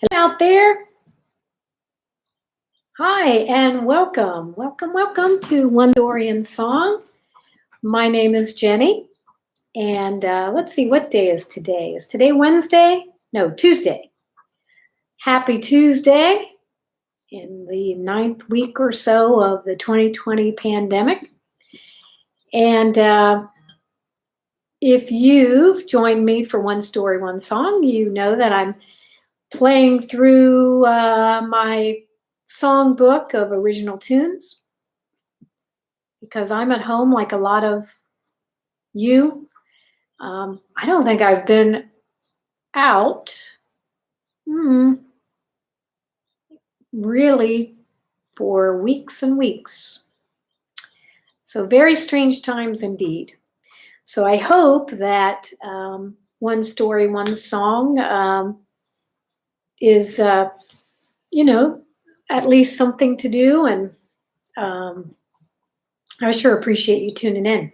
Hello out there. Hi, and welcome. Welcome to One Story in Song. My name is Jenny, and let's see, what day is today? Is today Wednesday? No, Tuesday. Happy Tuesday in the 9th week or so of the 2020 pandemic. And if you've joined me for One Story, One Song, you know that I'm playing through my songbook of original tunes because I'm at home like a lot of you. I don't think I've been out really for weeks and weeks. So very strange times indeed. So I hope that One Story, One Song is, at least something to do. And I sure appreciate you tuning in.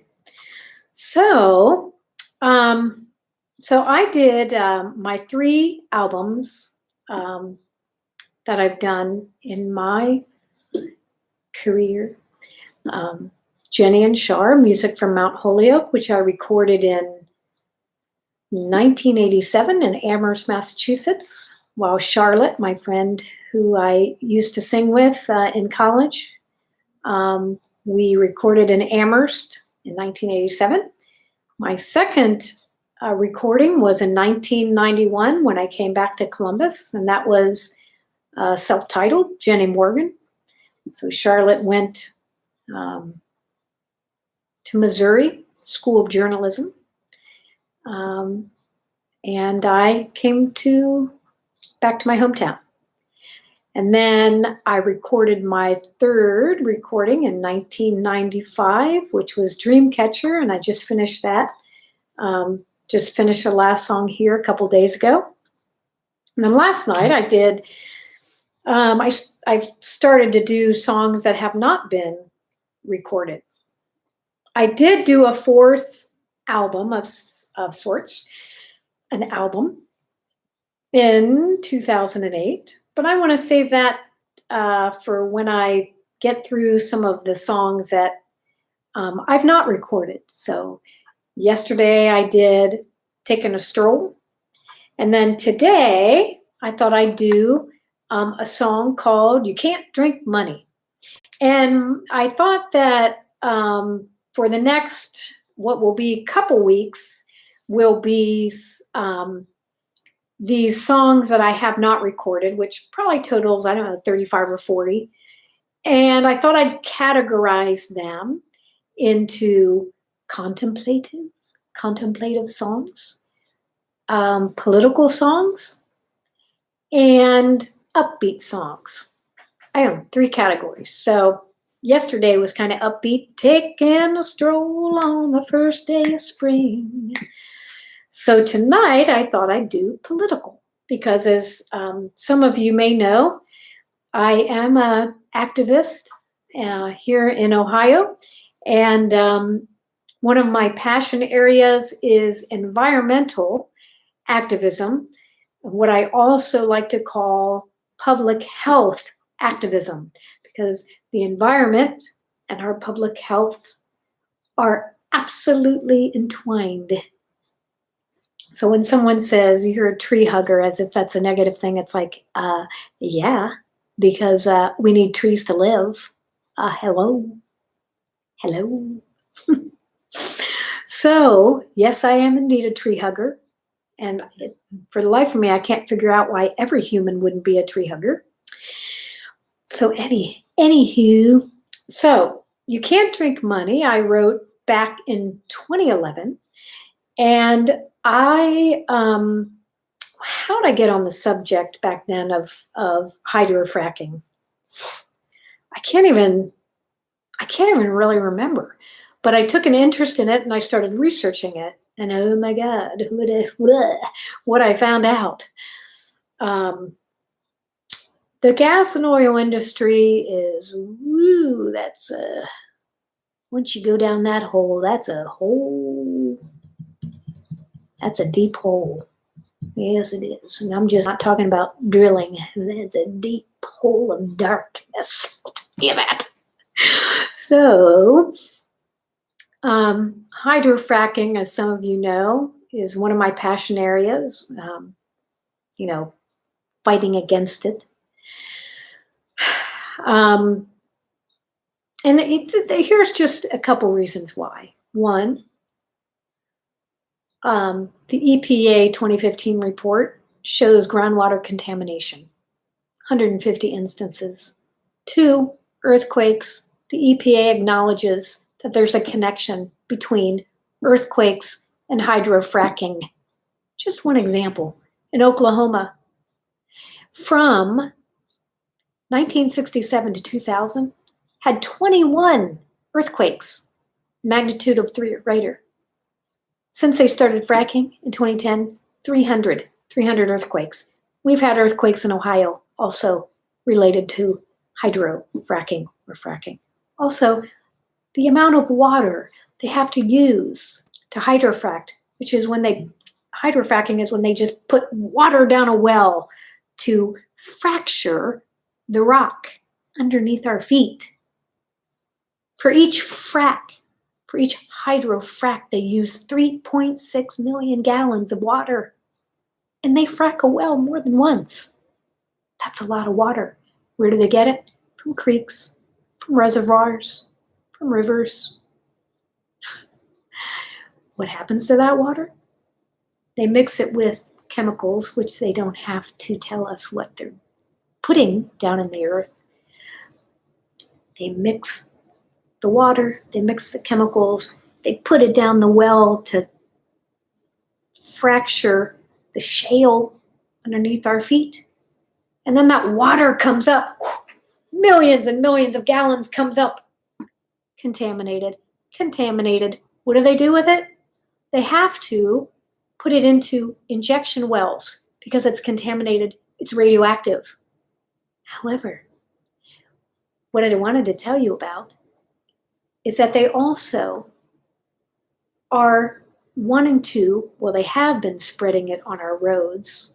So I did my 3 albums that I've done in my career. Jenny and Shar, Music from Mount Holyoke, which I recorded in 1987 in Amherst, Massachusetts, while Charlotte, my friend who I used to sing with in college, we recorded in Amherst in 1987. My second recording was in 1991 when I came back to Columbus, and that was self-titled, Jenny Morgan. So Charlotte went to Missouri School of Journalism, and I came back to my hometown. And then I recorded my 3rd recording in 1995, which was Dreamcatcher, and I just finished that. Just finished the last song here a couple days ago. And then last night I did, I've started to do songs that have not been recorded. I did do a 4th album of sorts, an album in 2008, but I want to save that for when I get through some of the songs that I've not recorded. So yesterday I did Taking a Stroll, and then today I thought I'd do a song called You Can't Drink Money. And I thought that for the next, what will be a couple weeks, will be these songs that I have not recorded, which probably totals, 35 or 40. And I thought I'd categorize them into contemplative songs, political songs, and upbeat songs. I have 3 categories. So yesterday was kind of upbeat, taking a stroll on the first day of spring. So tonight I thought I'd do political because, as some of you may know, I am an activist here in Ohio, and one of my passion areas is environmental activism, what I also like to call public health activism, because the environment and our public health are absolutely entwined. So when someone says you're a tree hugger, as if that's a negative thing, it's like, yeah, because we need trees to live. Hello. So yes, I am indeed a tree hugger. And for the life of me, I can't figure out why every human wouldn't be a tree hugger. So anywho, so You Can't Drink Money, I wrote back in 2011. And how did I get on the subject back then of hydrofracking? I can't even really remember. But I took an interest in it and I started researching it. And oh my God, what I found out. The gas and oil industry is, that's once you go down that hole, that's a deep hole. Yes, it is. And I'm just not talking about drilling. It's a deep hole of darkness. I'll tell you that. So, hydrofracking, as some of you know, is one of my passion areas. Fighting against it. And here's just a couple reasons why. One, the EPA 2015 report shows groundwater contamination, 150 instances. Two, earthquakes. The EPA acknowledges that there's a connection between earthquakes and hydrofracking. Just one example. In Oklahoma, from 1967 to 2000, had 21 earthquakes, magnitude of 3 or greater. Since they started fracking in 2010, 300 earthquakes. We've had earthquakes in Ohio also related to hydrofracking or fracking. Also, the amount of water they have to use to hydrofract, hydrofracking is when they just put water down a well to fracture the rock underneath our feet. For each hydrofrac, they use 3.6 million gallons of water. And they frack a well more than once. That's a lot of water. Where do they get it? From creeks, from reservoirs, from rivers. What happens to that water? They mix it with chemicals, which they don't have to tell us what they're putting down in the earth. They mix the water, they mix the chemicals, they put it down the well to fracture the shale underneath our feet. And then that water comes up, millions and millions of gallons comes up, contaminated. What do they do with it? They have to put it into injection wells because it's contaminated, it's radioactive. However, what I wanted to tell you about is that they also are wanting to, they have been spreading it on our roads.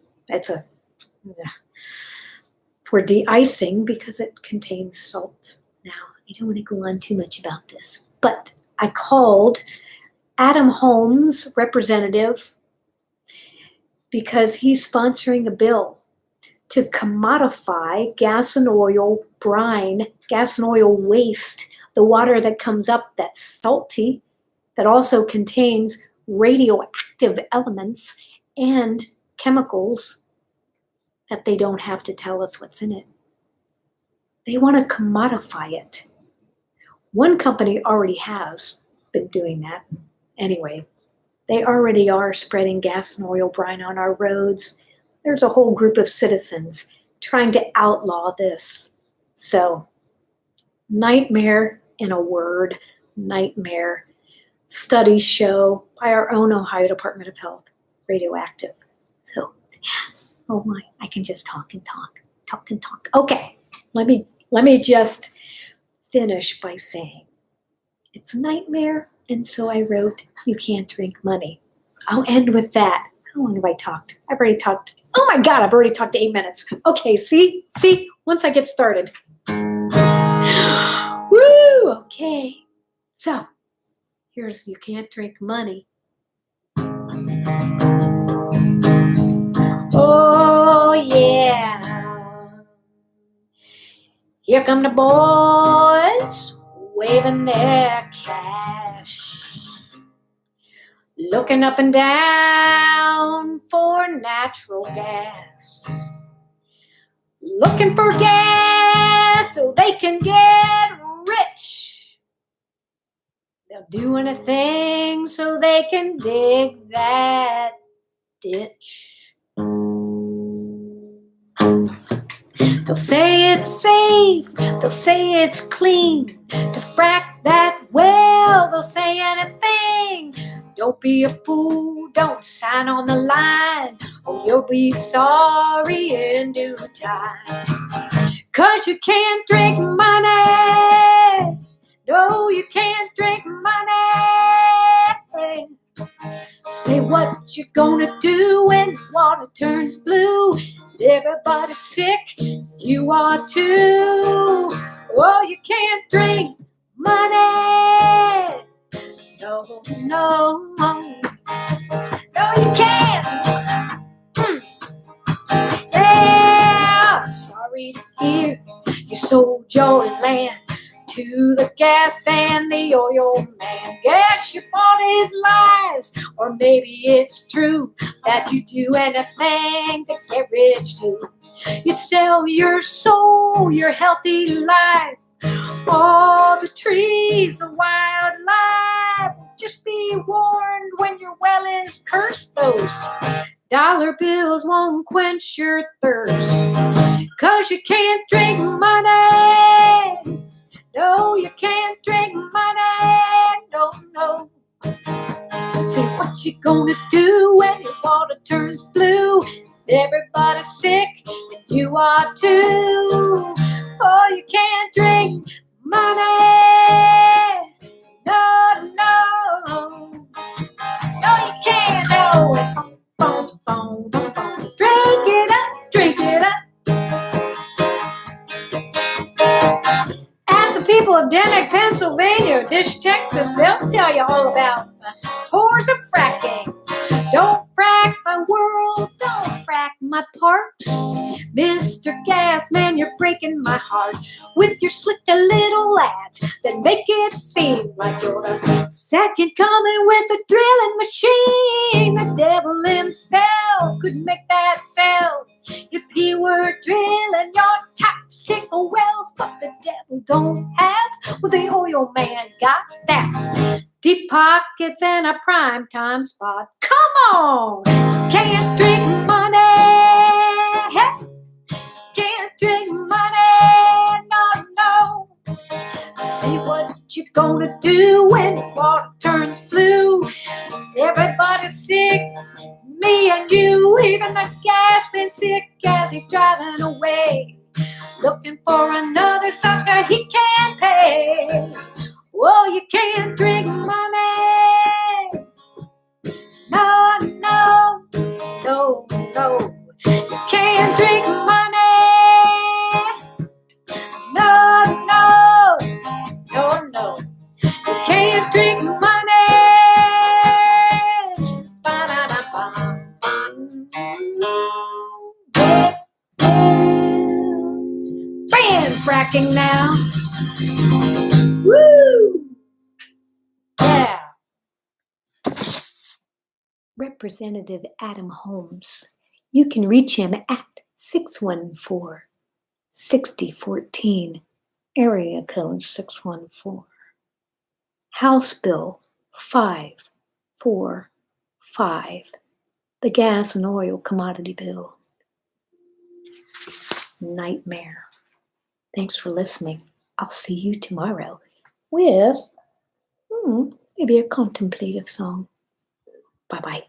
For de-icing because it contains salt. Now, I don't want to go on too much about this, but I called Adam Holmes, representative, because he's sponsoring a bill to commodify gas and oil brine, gas and oil waste, the water that comes up that's salty, that also contains radioactive elements and chemicals that they don't have to tell us what's in it. They want to commodify it. One company already has been doing that. Anyway, they already are spreading gas and oil brine on our roads. There's a whole group of citizens trying to outlaw this. So, nightmare in a word, nightmare. Studies show by our own Ohio Department of Health, radioactive. So, oh my, I can just talk and talk. Okay, let me just finish by saying it's a nightmare, and so I wrote, You Can't Drink Money. I'll end with that. How long have I talked? I've already talked. Oh my God, I've already talked 8 minutes. Okay, see, once I get started. Woo, okay. So, here's You Can't Drink Money. Oh, yeah. Here come the boys waving their cash, looking up and down for natural gas, looking for gas so they can get rich. They'll do anything so they can dig that ditch. They'll say it's safe, they'll say it's clean to frack that well, they'll say anything. Don't be a fool, don't sign on the line, or you'll be sorry in due time. 'Cause you can't drink money, no, you can't drink money. Say what you gonna do when the water turns blue. Everybody's sick, you are too. Oh, you can't drink money. No, no, no, you can't. Yeah, sorry to hear you sold your land to the gas and the oil man. Guess you bought his lies, or maybe it's true that you do anything to get rich too. You'd sell your soul, your healthy life, all the trees, the wildlife. Just be warned when your well is cursed. Those dollar bills won't quench your thirst, 'cause you can't drink money. No, you can't drink money. No, no. Say what you gonna do when your water turns blue. Everybody's sick and you are too. Oh, you can't drink money. No, no. No, you can't. No. Drink it up, drink it up. Ask the people of Denick, Pennsylvania, or Dish, Texas. They'll tell you all about the horrors of fracking. Don't frack my world, don't frack my parks. Mr. Gasman, you're breaking my heart with your slick little ads that make it seem like you're the second coming with a drilling machine. The devil himself could make that fail if he were drilling your toxic wells. But the devil don't have what the oil man got. That's deep pockets and a prime time spot. Come on! Can't drink money! Hey! Can't drink money! No, no! See what you gonna do when the water turns blue. Everybody's sick, me and you. Even the gas been sick as he's driving away, looking for another sucker he can't pay. Whoa, you can't drink money. No, no, no, no. You can't drink money. No, no, no, no. You can't drink money. Bam, fracking now. Woo! Yeah. Representative Adam Holmes. You can reach him at 614-6014, area code 614. House Bill 545, the gas and oil commodity bill. Nightmare. Thanks for listening. I'll see you tomorrow with maybe a contemplative song. Bye-bye.